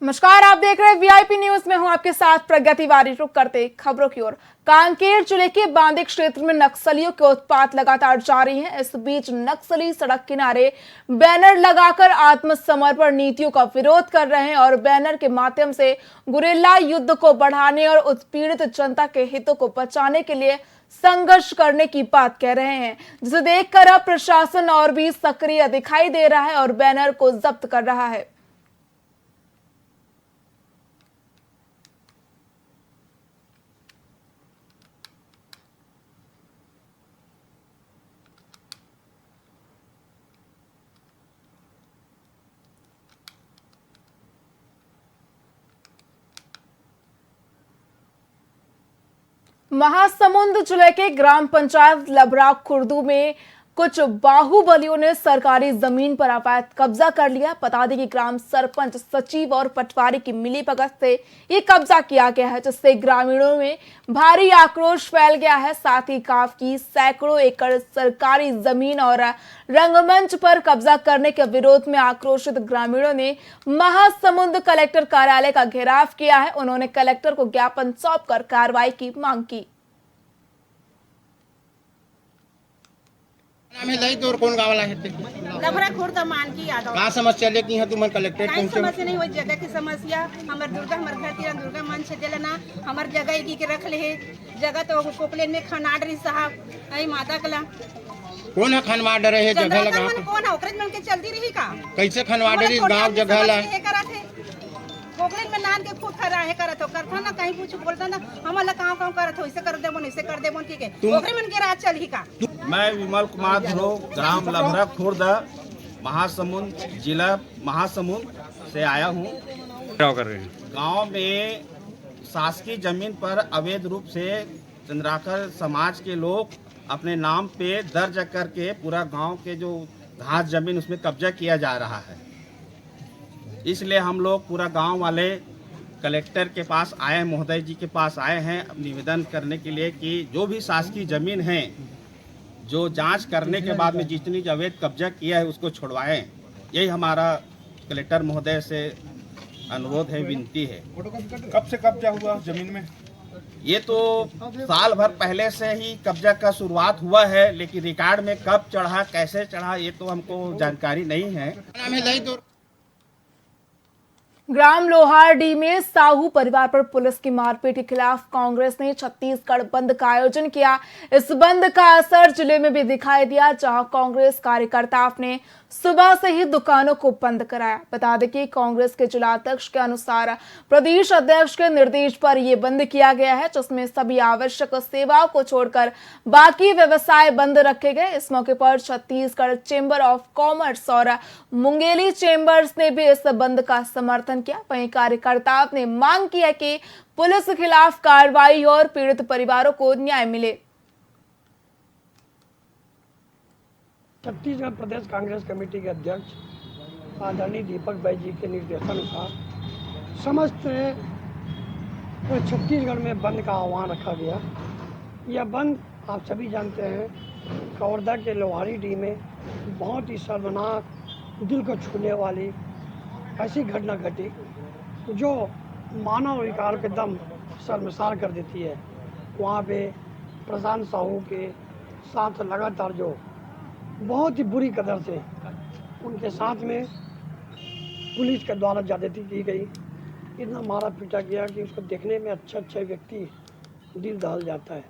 नमस्कार, आप देख रहे हैं वीआईपी न्यूज में हूं आपके साथ प्रज्ञा तिवारी। रुक करते खबरों की ओर। कांकेर जिले के बांदे क्षेत्र में नक्सलियों के उत्पात लगातार जारी है। इस बीच नक्सली सड़क किनारे बैनर लगाकर आत्मसमर्पण नीतियों का विरोध कर रहे हैं और बैनर के माध्यम से गुरिल्ला युद्ध को बढ़ाने और उत्पीड़ित जनता के हितों को बचाने के लिए संघर्ष करने की बात कह रहे हैं, जिसे देखकर अब प्रशासन और भी सक्रिय दिखाई दे रहा है और बैनर को जब्त कर रहा है। महासमुंद जिले के ग्राम पंचायत लबरा खुर्दू में कुछ बाहुबलियों ने सरकारी जमीन पर अवैध कब्जा कर लिया। बता दें कि ग्राम सरपंच, सचिव और पटवारी की मिलीभगत से ये कब्जा किया गया है, जिससे ग्रामीणों में भारी आक्रोश फैल गया है। साथ ही गांव की सैकड़ों एकड़ सरकारी जमीन और रंगमंच पर कब्जा करने के विरोध में आक्रोशित ग्रामीणों ने महासमुंद कलेक्टर कार्यालय का घेराव किया है। उन्होंने कलेक्टर को ज्ञापन सौंपकर कार्रवाई की मांग की। नाम है लई तोर कौन गावला है ते लभरा खुर्द मान की यादव का समस्या लेके यहाँ तुमन कलेक्ट्रेट काई पहुंचे समस्या नहीं हुई। जगह की समस्या हमर दुर्गा हमर घर तीर दुर्गा मन से देलना हमर जगह की के रख ले है। जगह तो कोपलेन में खनाडरी साहब आई माता कला कौन है खनवा डरे है जगह लगा मन कौन है ओकरे मन के चलती रही का कैसे खनवा डरे गांव जगह ला कोपलेन में नान के खूब खरा है करत हो करथा ना कहीं कुछ बोलता ना हमला काम करत हो ऐसे कर देबो ऐसे कर देबो ठीक है ओकरे मन के राज चल ही का। मैं विमल कुमार ध्रुव, ग्राम लभरा खुर्द, महासमुंद, जिला महासमुंद से आया हूँ। गांव में शासकीय जमीन पर अवैध रूप से चंद्राकर समाज के लोग अपने नाम पे दर्ज करके पूरा गांव के जो घास जमीन उसमें कब्जा किया जा रहा है। इसलिए हम लोग पूरा गांव वाले कलेक्टर के पास आए, महोदय जी के पास आए हैं निवेदन करने के लिए कि जो भी शासकीय जमीन है जो जांच करने के बाद में जितनी अवैध कब्जा किया है उसको छुड़वाएं। यही हमारा कलेक्टर महोदय से अनुरोध है, विनती है। कब से कब्जा हुआ जमीन में? ये तो साल भर पहले से ही कब्जा का शुरुआत हुआ है, लेकिन रिकॉर्ड में कब चढ़ा, कैसे चढ़ा, ये तो हमको जानकारी नहीं है। नाम है लई तोर ग्राम लोहारडी में साहू परिवार पर पुलिस की मारपीट के खिलाफ कांग्रेस ने छत्तीसगढ़ बंद का आयोजन किया। इस बंद का असर जिले में भी दिखाई दिया, जहां कांग्रेस कार्यकर्ताओं ने सुबह से ही दुकानों को बंद कराया। बता दें कि कांग्रेस के जिला अध्यक्ष के अनुसार प्रदेश अध्यक्ष के निर्देश पर यह बंद किया गया है, जिसमें सभी आवश्यक सेवाओं को छोड़कर बाकी व्यवसाय बंद रखे गए। इस मौके पर छत्तीसगढ़ चेंबर ऑफ कॉमर्स और मुंगेली चेंबर्स ने भी इस बंद का समर्थन किया। वहीं कार्यकर्ताओं ने मांग की है कि पुलिस के खिलाफ कार्रवाई और पीड़ित परिवारों को न्याय मिले। छत्तीसगढ़ प्रदेश कांग्रेस कमेटी के अध्यक्ष आदरणीय दीपक भाई जी के निर्देशानुसार समस्त छत्तीसगढ़ में बंद का आह्वान रखा गया। यह बंद आप सभी जानते हैं, कवर्धा के लोहारीडी में बहुत ही शर्मनाक, दिल को छूने वाली ऐसी घटना घटी जो मानव अधिकार के दम शर्मसार कर देती है। वहाँ पे प्रशांत साहू के साथ लगातार जो बहुत ही बुरी कदर से उनके साथ में पुलिस के द्वारा ज्यादती की गई, इतना मारा पीटा गया कि उसको देखने में अच्छा व्यक्ति दिल दहल जाता है।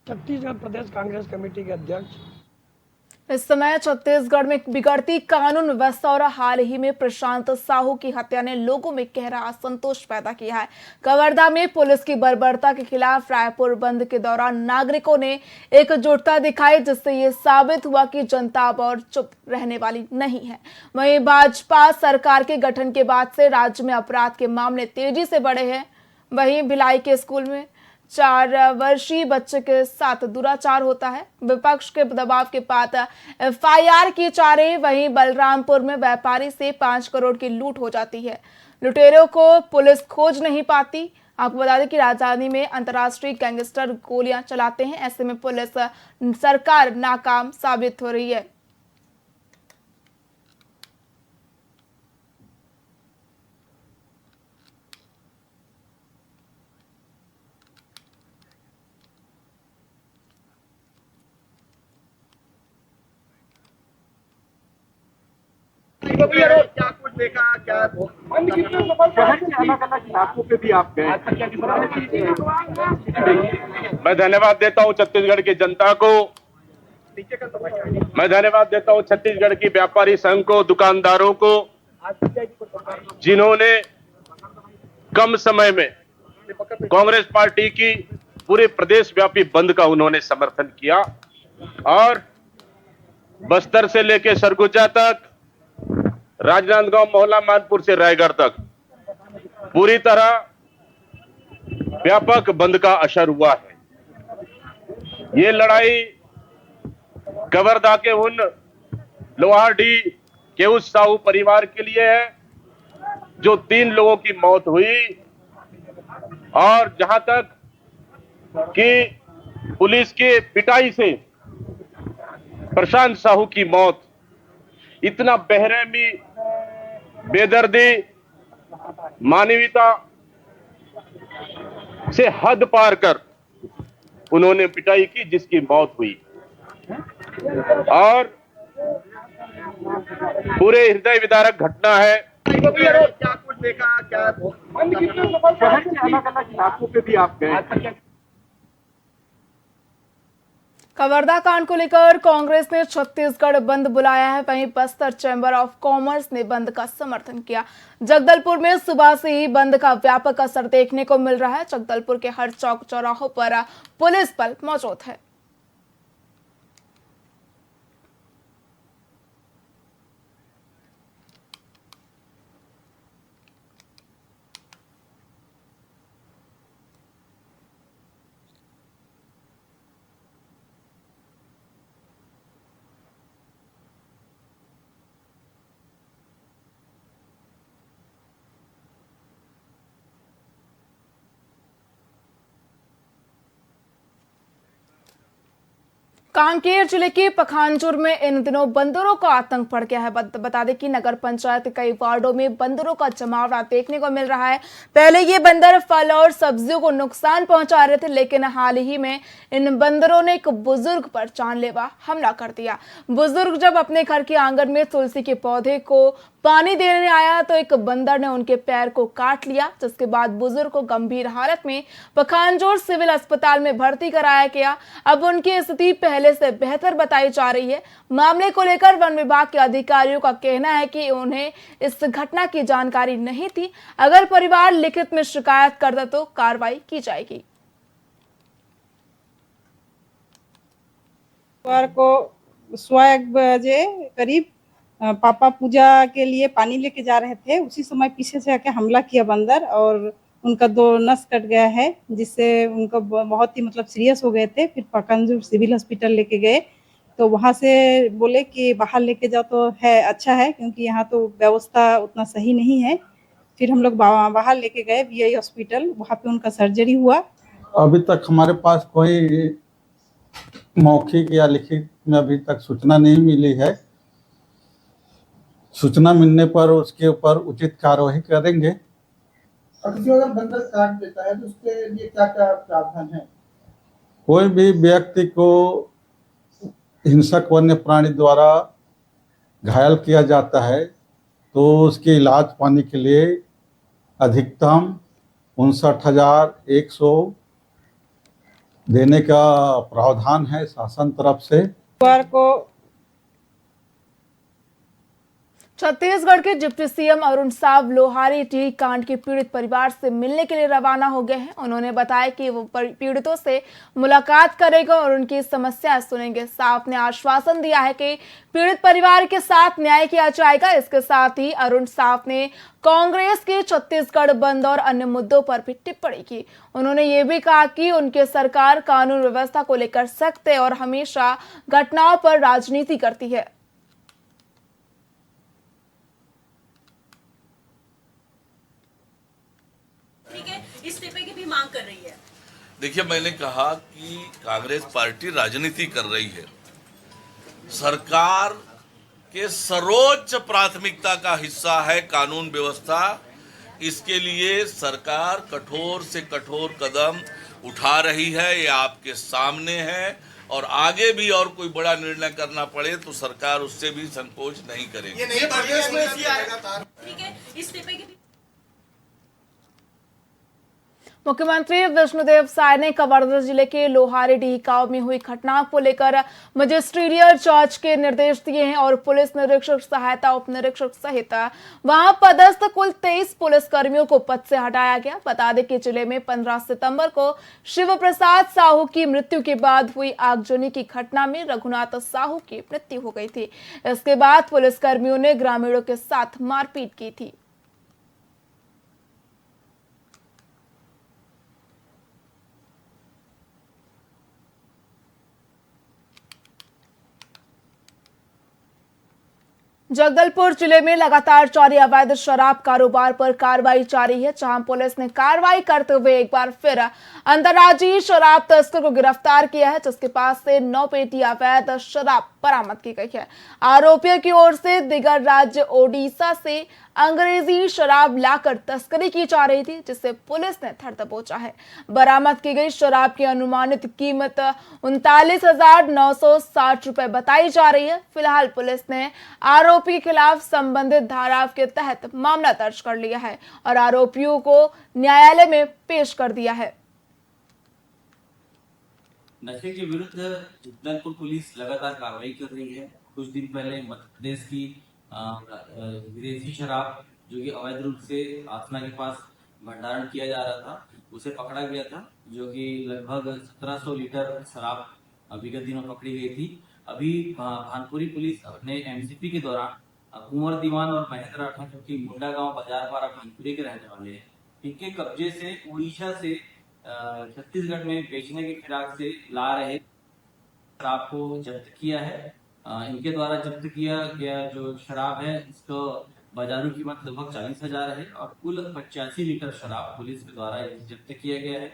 छत्तीसगढ़ प्रदेश कांग्रेस कमेटी के अध्यक्ष इस समय छत्तीसगढ़ में बिगड़ती कानून व्यवस्था और हाल ही में प्रशांत साहू की हत्या ने लोगों में गहरा असंतोष पैदा किया है। कवर्धा में पुलिस की बर्बरता के खिलाफ रायपुर बंद के दौरान नागरिकों ने एकजुटता दिखाई, जिससे ये साबित हुआ कि जनता अब और चुप रहने वाली नहीं है। वहीं भाजपा सरकार के गठन के बाद से राज्य में अपराध के मामले तेजी से बढ़े हैं। वहीं भिलाई के स्कूल में 4 वर्षीय बच्चे के साथ दुराचार होता है। विपक्ष के दबाव के बाद एफआईआर की जा रही। वहीं बलरामपुर में व्यापारी से 5 करोड़ की लूट हो जाती है। लुटेरों को पुलिस खोज नहीं पाती। आपको बता दें कि राजधानी में अंतर्राष्ट्रीय गैंगस्टर गोलियां चलाते हैं। ऐसे में पुलिस सरकार नाकाम साबित हो रही है। क्या कुछ देखा, क्या शहर के अलग अलग इलाकों पे भी आप गए? मैं धन्यवाद देता हूं छत्तीसगढ़ की जनता को, मैं धन्यवाद देता हूं छत्तीसगढ़ की व्यापारी संघ को, दुकानदारों को, जिन्होंने कम समय में कांग्रेस पार्टी की पूरे प्रदेश व्यापी बंद का उन्होंने समर्थन किया और बस्तर से लेकर सरगुजा तक, राजनांदगांव, मोहला, मानपुर से रायगढ़ तक पूरी तरह व्यापक बंद का असर हुआ है। ये लड़ाई कवर्धा के उन लोहारडी के उस साहू परिवार के लिए है जो 3 लोगों की मौत हुई और जहां तक कि पुलिस के पिटाई से प्रशांत साहू की मौत, इतना बेरहमी, बेदर्दी, मानवीयता से हद पार कर उन्होंने पिटाई की जिसकी मौत हुई और पूरे हृदय विदारक घटना है। क्या कुछ देखा, क्या शहर के अलग अलग इलाकों पे भी आप गए? कवर्धा कांड को लेकर कांग्रेस ने छत्तीसगढ़ बंद बुलाया है, वहीं बस्तर चैंबर ऑफ कॉमर्स ने बंद का समर्थन किया। जगदलपुर में सुबह से ही बंद का व्यापक असर देखने को मिल रहा है। जगदलपुर के हर चौक चौराहों पर पुलिस बल मौजूद है। कांकेर जिले के पखानजोर में इन दिनों बंदरों का आतंक बढ़ गया है। बता दें कि नगर पंचायत कई वार्डों में बंदरों का जमावड़ा देखने को मिल रहा है। पहले ये बंदर फल और सब्जियों को नुकसान पहुंचा रहे थे, लेकिन हाल ही में इन बंदरों ने एक बुजुर्ग पर जानलेवा हमला कर दिया। बुजुर्ग जब अपने घर के आंगन में तुलसी के पौधे को पानी देने आया तो एक बंदर ने उनके पैर को काट लिया, जिसके बाद बुजुर्ग को गंभीर हालत में पखानजोर सिविल अस्पताल में भर्ती कराया गया। अब उनकी स्थिति पहले से बेहतर बताई जा रही है। मामले को लेकर वन विभाग के अधिकारियों का कहना है कि उन्हें इस घटना की जानकारी नहीं थी। अगर परिवार लिखित में शिकायत करता तो कार्रवाई की जाएगी। को सुबह 1 बजे करीब पापा पूजा के लिए पानी लेके जा रहे थे, उसी समय पीछे से आके हमला किया बंदर और उनका 2 नस कट गया है, जिससे उनका बहुत ही सीरियस हो गए थे। फिर पखानजोर सिविल हॉस्पिटल लेके गए तो वहाँ से बोले कि बाहर लेके जाओ तो है अच्छा है, क्योंकि यहाँ तो व्यवस्था उतना सही नहीं है। फिर हम लोग बाहर लेके गए VI हॉस्पिटल, वहाँ पे उनका सर्जरी हुआ। अभी तक हमारे पास कोई मौखिक या लिखित में अभी तक सूचना नहीं मिली है। सूचना मिलने पर उसके ऊपर उचित कार्रवाई करेंगे। जो अगर बंदर काट देता है तो उसके लिए क्या क्या प्रावधान है? कोई भी व्यक्ति को हिंसक वन्य प्राणी द्वारा घायल किया जाता है तो उसके इलाज पाने के लिए अधिकतम 59,100 देने का प्रावधान है शासन तरफ से। छत्तीसगढ़ के deputy CM Arun Sao Lohari T कांड के पीड़ित परिवार से मिलने के लिए रवाना हो गए हैं। उन्होंने बताया कि वो पीड़ितों से मुलाकात करेगा और उनकी समस्या सुनेंगे। साव ने आश्वासन दिया है कि पीड़ित परिवार के साथ न्याय किया जाएगा। इसके साथ ही अरुण साव ने कांग्रेस के छत्तीसगढ़ बंद और अन्य मुद्दों पर भी टिप्पणी की। उन्होंने ये भी कहा कि उनकी सरकार कानून व्यवस्था को लेकर सख्त है और हमेशा घटनाओं पर राजनीति करती है। इस्तीफे की भी मांग कर रही है। देखिए, मैंने कहा कि कांग्रेस पार्टी राजनीति कर रही है। सरकार के सर्वोच्च प्राथमिकता का हिस्सा है कानून व्यवस्था। इसके लिए सरकार कठोर से कठोर कदम उठा रही है, ये आपके सामने है और आगे भी और कोई बड़ा निर्णय करना पड़े तो सरकार उससे भी संकोच नहीं करेगी। ठीक है, इस्तीफे की मुख्यमंत्री विष्णुदेव साय ने कवर्धा जिले के लोहारीडीह गांव में हुई घटना को लेकर मजिस्ट्रियल जांच के निर्देश दिए हैं और पुलिस निरीक्षक सहायता उप निरीक्षक सहित वहां पदस्थ कुल 23 पुलिस कर्मियों को पद से हटाया गया। बता दें कि जिले में 15 सितंबर को शिव प्रसाद साहू की मृत्यु के बाद हुई आगजनी की घटना में रघुनाथ साहू की मृत्यु हो गई थी। इसके बाद पुलिस कर्मियों ने ग्रामीणों के साथ मारपीट की थी। जगदलपुर जिले में लगातार जारी अवैध शराब कारोबार पर कार्रवाई जारी है, जहां पुलिस ने कार्रवाई करते हुए एक बार फिर अंतर्राज्यीय शराब तस्कर को गिरफ्तार किया है, जिसके पास से 9 पेटी अवैध शराब बरामद की गई है। आरोपियों की ओर से दिगर राज्य ओडिशा से अंग्रेजी शराब लाकर तस्करी की जा रही थी, जिसे पुलिस ने धर दबोचा है। बरामद की गई शराब की अनुमानित कीमत 39,960 रुपए बताई जा रही है। फिलहाल पुलिस ने आरोपी के खिलाफ संबंधित धारा के तहत मामला दर्ज कर लिया है और आरोपियों को न्यायालय में पेश कर दिया है। नशे के विरुद्ध जगदलपुर पुलिस लगातार कार्रवाई कर रही है। कुछ दिन पहले मध्य प्रदेश की विदेशी शराब जो कि अवैध रूप से आसना के पास भंडारण किया जा रहा था, उसे पकड़ा गया था, जो कि लगभग 1700 लीटर शराब विगत दिनों पकड़ी गई थी। अभी भानपुरी पुलिस अपने एमसीपी के दौरान कुंवर दीवान और महेंद्र राठौर, जो कि मुंडा गांव बाजार पारा भानपुरी के रहने वाले हैं, इनके कब्जे से उड़ीसा से छत्तीसगढ़ में बेचने के फिराक से ला रहे शराब को जब्त किया है। इनके द्वारा जब्त किया गया जो शराब है, इसको बाजारू कीमत लगभग 40,000 है और कुल 85 लीटर शराब पुलिस के द्वारा जब्त किया गया है।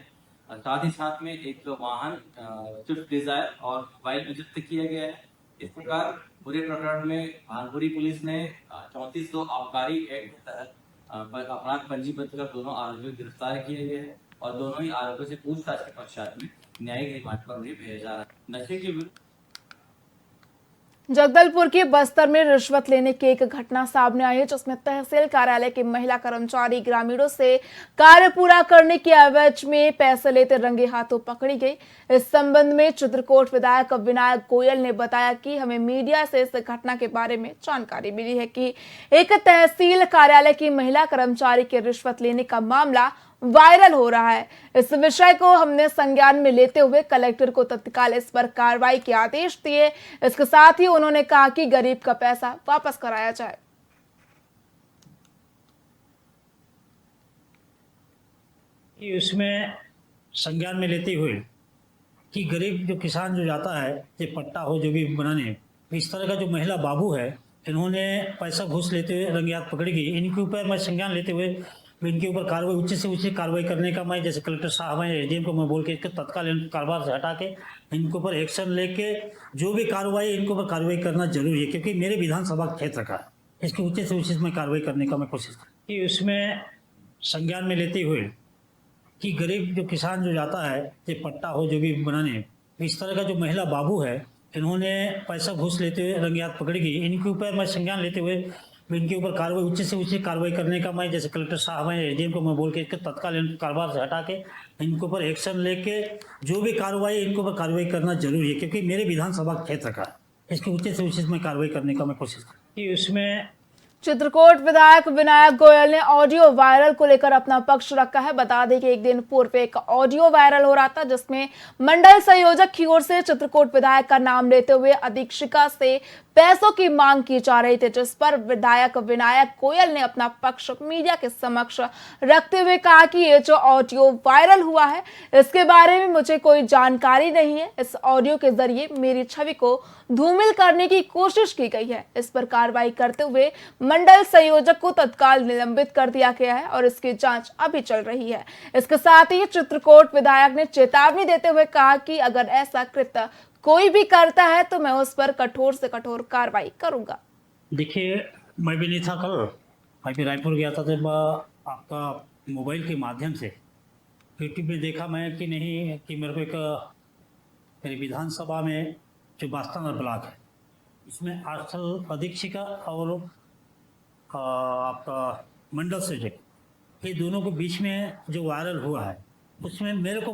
साथ ही साथ में एक वाहन स्विफ्ट डिजायर और मोबाइल जब्त किया गया है। इस प्रकार पूरे प्रकरण में भानपुरी पुलिस ने 34 आबकारी एक्ट के तहत अपराध पंजीबद्ध कर दोनों आरोपियों को गिरफ्तार किया गया है और दोनों ही आरोपियों से पूछताछ के पश्चात में न्यायिक रिमांड पर उन्हें भेजा जा रहा है। नशे के विरुद्ध जगदलपुर के बस्तर में रिश्वत लेने की एक घटना सामने आई है, जिसमें तहसील कार्यालय के महिला कर्मचारी ग्रामीणों से कार्य पूरा करने के एवज में पैसे लेते रंगे हाथों पकड़ी गई। इस संबंध में चित्रकूट विधायक विनायक गोयल ने बताया कि हमें मीडिया से इस घटना के बारे में जानकारी मिली है कि एक तहसील कार्यालय की महिला कर्मचारी के रिश्वत लेने का मामला वायरल हो रहा है। इस विषय को हमने संज्ञान में लेते हुए कलेक्टर को तत्काल इस पर कार्रवाई के आदेश दिए। इसके साथ ही उन्होंने कहा कि गरीब का पैसा वापस कराया जाए। उसमें संज्ञान में लेते हुए कि गरीब जो किसान जो जाता है, ये पट्टा हो जो भी बनाने, इस तरह का जो महिला बाबू है, इन्होंने पैसा घूस लेते हुए रंगे हाथ पकड़ी गई। इनके ऊपर मैं संज्ञान लेते हुए इनके ऊपर कार्रवाई उच्च से उच्च कार्रवाई करने का मैं जैसे कलेक्टर साहब हैं एसडीएम को मैं बोल के इसके तत्काल कारोबार से हटा के इनके ऊपर एक्शन लेके जो भी कार्रवाई इनके ऊपर कार्रवाई करना जरूरी है, क्योंकि मेरे विधानसभा क्षेत्र का इसके उच्च से उच्च में कार्रवाई करने का मैं कोशिश करूँ कि उसमें संज्ञान में लेते हुए कि गरीब जो किसान जो जाता है, ये पट्टा हो जो भी बनाने, इस तरह का जो महिला बाबू है, इन्होंने पैसा घूस लेते हुए रंगे हाथ पकड़ी गई। इनके ऊपर मैं संज्ञान लेते हुए इनके ऊपर कार्रवाई उच्च से उच्च कार्रवाई करने का मैं जैसे कलेक्टर साहब हैं एसडीएम को मैं बोल के इसके तत्काल कारोबार से हटा के इनके ऊपर एक्शन लेके जो भी कार्रवाई इनके ऊपर कार्रवाई करना जरूरी है, क्योंकि मेरे विधानसभा क्षेत्र का इसके उच्च से उच्च में कार्रवाई करने का मैं कोशिश करूँ कि उसमें चित्रकूट विधायक विनायक गोयल ने ऑडियो वायरल को लेकर अपना पक्ष रखा है। बता दें कि एक दिन पूर्व एक ऑडियो वायरल हो रहा था, जिसमें मंडल संयोजक की ओर से चित्रकूट विधायक का नाम लेते हुए अधीक्षिका से पैसों की मांग की जा रही थी, जिस पर विधायक विनायक गोयल ने अपना पक्ष मीडिया के समक्ष रखते हुए कहा कि ये जो ऑडियो वायरल हुआ है, इसके बारे में मुझे कोई जानकारी नहीं है। इस ऑडियो के जरिए मेरी छवि को धूमिल करने की कोशिश की गई है। इस पर कार्रवाई करते हुए मंडल संयोजक को तत्काल निलंबित कर दिया गया है और इसकी जांच अभी चल रही है। इसके साथ ही चित्रकूट विधायक ने चेतावनी देते हुए कहा कि अगर ऐसा कृत्य कोई भी करता है तो मैं उस पर कठोर से कठोर कार्रवाई करूंगा। देखिए, मैं भी नहीं था कल, मैं भी रायपुर गया था, जब आपका मोबाइल के माध्यम से यूट्यूब में देखा मैं कि नहीं कि मेरे को मेरी विधानसभा में जो बास्तानर ब्लॉक है इसमें आर्सल अधीक्षिका और आपका मंडल सचिव ये दोनों को बीच में जो वायरल हुआ है उसमें मेरे को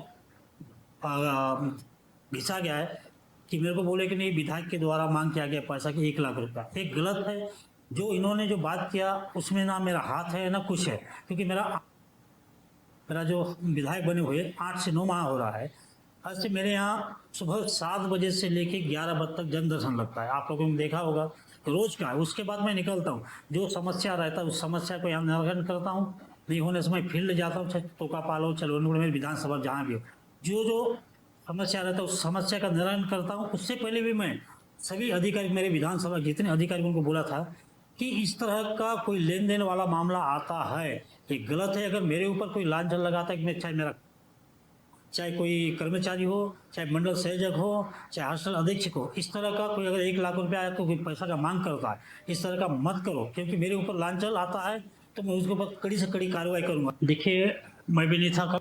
घिसा गया है कि मेरे को बोले कि नहीं विधायक के द्वारा मांग किया गया पैसा कि 1 लाख रुपया। एक गलत है। जो इन्होंने जो बात किया उसमें ना मेरा हाथ है ना कुछ है, क्योंकि मेरा जो विधायक बने हुए 8 से 9 माह हो रहा है। आज से मेरे यहाँ सुबह 7 बजे से लेके 11 बजे तक जन दर्शन लगता है। आप लोगों ने देखा होगा रोज का है। उसके बाद मैं निकलता हूँ, जो समस्या रहता है उस समस्या को यहाँ निराकरण करता हूँ। नहीं होने समय फील्ड जाता हूँ, टोका पालो चलोनपुर मेरी विधानसभा जहाँ भी हो, जो समस्या रहता है उस समस्या का निराकरण करता हूँ। उससे पहले भी मैं सभी अधिकारी, मेरे विधानसभा जितने अधिकारी उनको बोला था कि इस तरह का कोई लेन देन वाला मामला आता है ये गलत है। अगर मेरे ऊपर कोई लांछन लगाता है कि मैं चाहे कोई कर्मचारी हो, चाहे मंडल संयोजक हो, चाहे हॉस्टल अधीक्षक हो, इस तरह का कोई अगर 1 लाख रुपया आया तो कोई पैसा का मांग करता है, इस तरह का मत करो, क्योंकि मेरे ऊपर लांछन आता है तो मैं उसके ऊपर कड़ी से कड़ी कार्रवाई करूंगा। देखिए मैं भी नहीं था।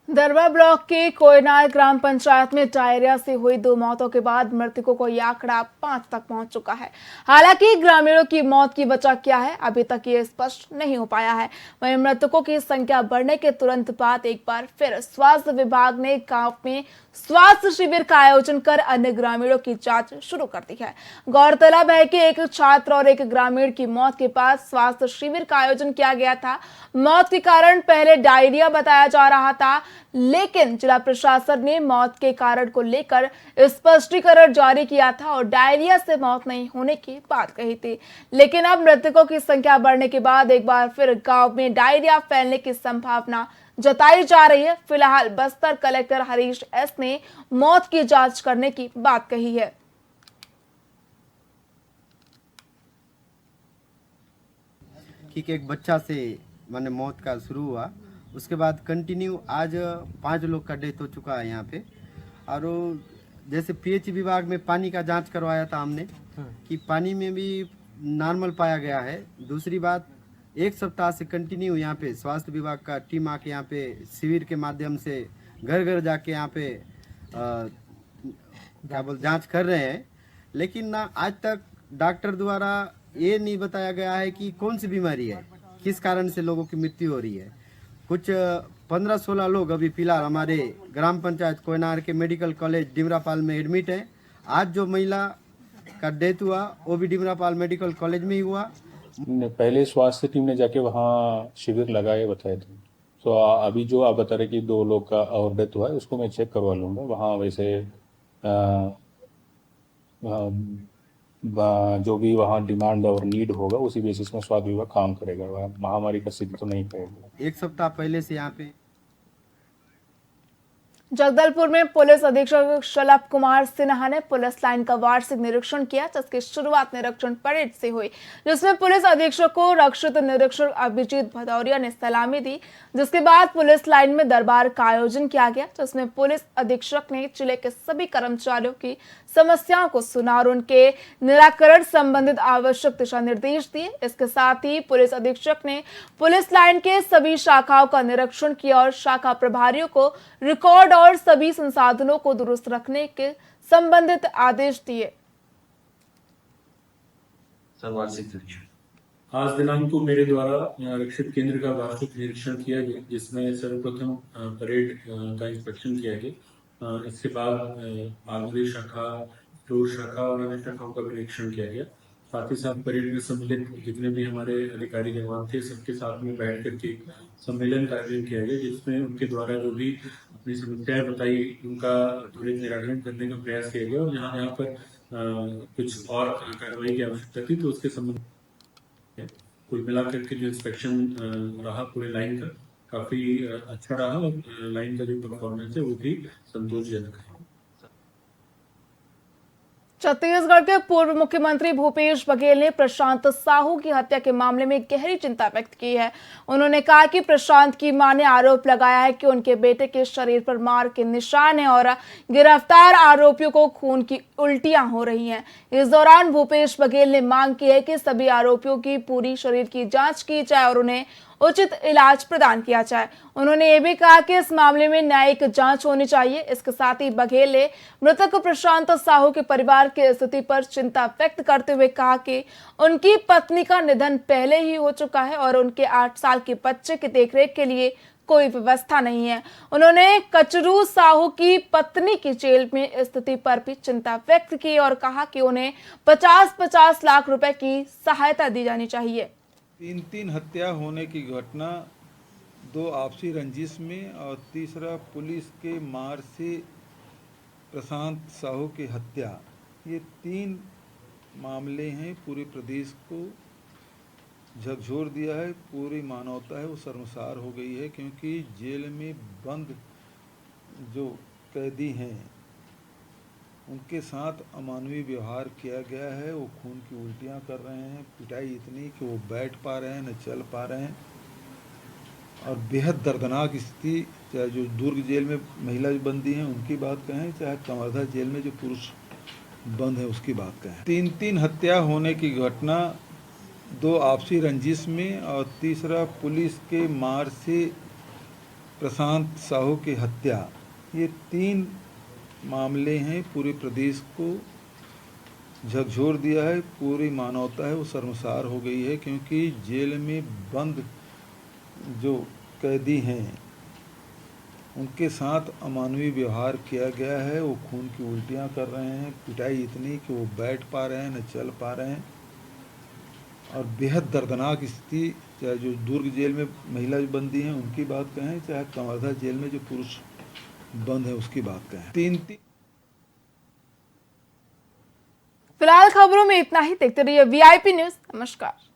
दरबा ब्लॉक के कोयनार ग्राम पंचायत में डायरिया से हुई 2 मौतों के बाद मृतकों को यह आंकड़ा 5 तक पहुंच चुका है। हालांकि ग्रामीणों की मौत की वजह क्या है अभी तक ये स्पष्ट नहीं हो पाया है। वहीं मृतकों की संख्या बढ़ने के तुरंत बाद एक बार फिर स्वास्थ्य विभाग ने गांव में स्वास्थ्य शिविर का आयोजन कर अन्य ग्रामीणों की जांच शुरू कर दी है। गौरतलब है कि एक छात्र और एक ग्रामीण की मौत के बाद स्वास्थ्य शिविर का आयोजन किया गया था। मौत के कारण पहले डायरिया बताया जा रहा था, लेकिन जिला प्रशासन ने मौत के कारण को लेकर स्पष्टीकरण जारी किया था और डायरिया से मौत नहीं होने की बात कही थी। लेकिन अब मृतकों की संख्या बढ़ने के बाद एक बार फिर गांव में डायरिया फैलने की संभावना जताई जा रही है। फिलहाल बस्तर कलेक्टर हरीश एस ने मौत की जांच करने की बात कही है। ठीक, एक बच्चा से माने मौत का शुरू हुआ, उसके बाद कंटिन्यू आज 5 लोग का डेथ हो चुका है यहाँ पे। और जैसे पीएच विभाग में पानी का जांच करवाया था हमने कि पानी में भी नॉर्मल पाया गया है। दूसरी बात, 1 सप्ताह से कंटिन्यू यहाँ पे स्वास्थ्य विभाग का टीम आके यहाँ पे शिविर के माध्यम से घर घर जाके यहाँ पे जांच कर रहे हैं। लेकिन ना आज तक डॉक्टर द्वारा ये नहीं बताया गया है कि कौन सी बीमारी है, किस कारण से लोगों की मृत्यु हो रही है। कुछ 15-16 लोग अभी फिलहाल हमारे ग्राम पंचायत कोयनार के मेडिकल कॉलेज डिमरापाल में एडमिट है। आज जो महिला का डेथ हुआ वो भी डिमरापाल मेडिकल कॉलेज में ही हुआ। पहले स्वास्थ्य टीम ने जाके वहाँ शिविर लगाए बताए थे। तो अभी जो आप बता रहे कि 2 लोग का और डेथ हुआ है उसको मैं चेक करवा लूँगा। वहाँ वैसे जो भी वहाँ डिमांड और नीड होगा उसी बेसिस में स्वास्थ्य विभाग काम करेगा। वहाँ महामारी का स्थिति तो नहीं करेगा। 1 सप्ताह पहले से यहाँ पे जगदलपुर में पुलिस अधीक्षक शलभ कुमार सिन्हा ने पुलिस लाइन का वार्षिक निरीक्षण किया, जिसकी शुरुआत निरीक्षण परेड से हुई, जिसमें पुलिस अधीक्षक को रक्षित निरीक्षक अभिजीत भदौरिया ने सलामी दी। जिसके बाद पुलिस लाइन में दरबार का आयोजन किया गया, जिसमें पुलिस अधीक्षक ने जिले के सभी कर्मचारियों की समस्याओं को सुना और उनके निराकरण संबंधित आवश्यक दिशा निर्देश दिए। इसके साथ ही पुलिस अधीक्षक ने पुलिस लाइन के सभी शाखाओं का निरीक्षण किया और शाखा प्रभारियों को रिकॉर्ड और सभी संसाधनों को दुरुस्त रखने के संबंधित आदेश दिए। आज दिनांक को मेरे द्वारा रक्षित केंद्र का वार्षिक निरीक्षण किया गया, जिसमें सर्वप्रथम परेड का इंस्पेक्शन किया गया। इसके बाद आगरी शाखा, फ्लोर शाखा और अन्य शाखाओं का निरीक्षण किया गया। साथ ही साथ परेड में सम्मिलित जितने भी हमारे अधिकारी जवान थे सबके साथ में बैठ करके सम्मेलन का आयोजन किया गया, जिसमें उनके द्वारा जो भी अपनी समस्याएं बताई उनका त्वरित निराकरण करने का प्रयास किया गया। और जहाँ पर कुछ और कार्रवाई की आवश्यकता थी तो उसके संबंध कुल मिलाकर के जो इंस्पेक्शन रहा पूरे लाइन का काफी अच्छा रहा और लाइन का जो परफॉर्मेंस है वो भी संतोषजनक है। छत्तीसगढ़ के पूर्व मुख्यमंत्री भूपेश बघेल ने प्रशांत साहू की हत्या के मामले में गहरी चिंता व्यक्त की है। उन्होंने कहा कि प्रशांत की मां ने आरोप लगाया है कि उनके बेटे के शरीर पर मार के निशान हैं और गिरफ्तार आरोपियों को खून की उल्टियां हो रही हैं। इस दौरान भूपेश बघेल ने मांग की है कि सभी आरोपियों की पूरी शरीर की जांच की जाए और उन्हें उचित इलाज प्रदान किया जाए। उन्होंने ये भी कहा कि इस मामले में न्यायिक जांच होनी चाहिए। इसके साथ ही बघेल ने मृतक प्रशांत साहू के परिवार की स्थिति पर चिंता व्यक्त करते हुए कहा कि उनकी पत्नी का निधन पहले ही हो चुका है और उनके 8 साल के बच्चे की देखरेख के लिए कोई व्यवस्था नहीं है। उन्होंने कचरू साहू की पत्नी की जेल में स्थिति पर भी चिंता व्यक्त की और कहा कि उन्हें 50-50 लाख रुपए की सहायता दी जानी चाहिए। 3 हत्या होने की घटना, 2 आपसी रंजिश में और तीसरा पुलिस के मार से प्रशांत साहू की हत्या, ये 3 मामले हैं। पूरे प्रदेश को झकझोर दिया है। पूरी मानवता है वो शर्मसार हो गई है, क्योंकि जेल में बंद जो कैदी हैं उनके साथ अमानवीय व्यवहार किया गया है। वो खून की उल्टियाँ कर रहे हैं, पिटाई इतनी कि वो बैठ पा रहे हैं न चल पा रहे हैं, और बेहद दर्दनाक स्थिति। चाहे जो दुर्ग जेल में महिला बंदी हैं उनकी बात कहें, चाहे कवर्धा जेल में जो पुरुष बंद है उसकी बात कहें। 3 हत्या होने की घटना, 2 आपसी रंजिश में और तीसरा पुलिस के मार से प्रशांत साहू की हत्या, ये 3 मामले हैं। पूरे प्रदेश को झकझोर दिया है। पूरी मानवता है वो शर्मसार हो गई है, क्योंकि जेल में बंद जो कैदी हैं उनके साथ अमानवीय व्यवहार किया गया है। वो खून की उल्टियाँ कर रहे हैं, पिटाई इतनी कि वो बैठ पा रहे हैं न चल पा रहे हैं, और बेहद दर्दनाक स्थिति। चाहे जो दुर्ग जेल में महिला बंदी हैं उनकी बात कहें, चाहे कवर्धा जेल में जो पुरुष बंद है उसकी बात कहें। 3 फिलहाल खबरों में इतना ही। देखते रहिए VIP न्यूज। नमस्कार।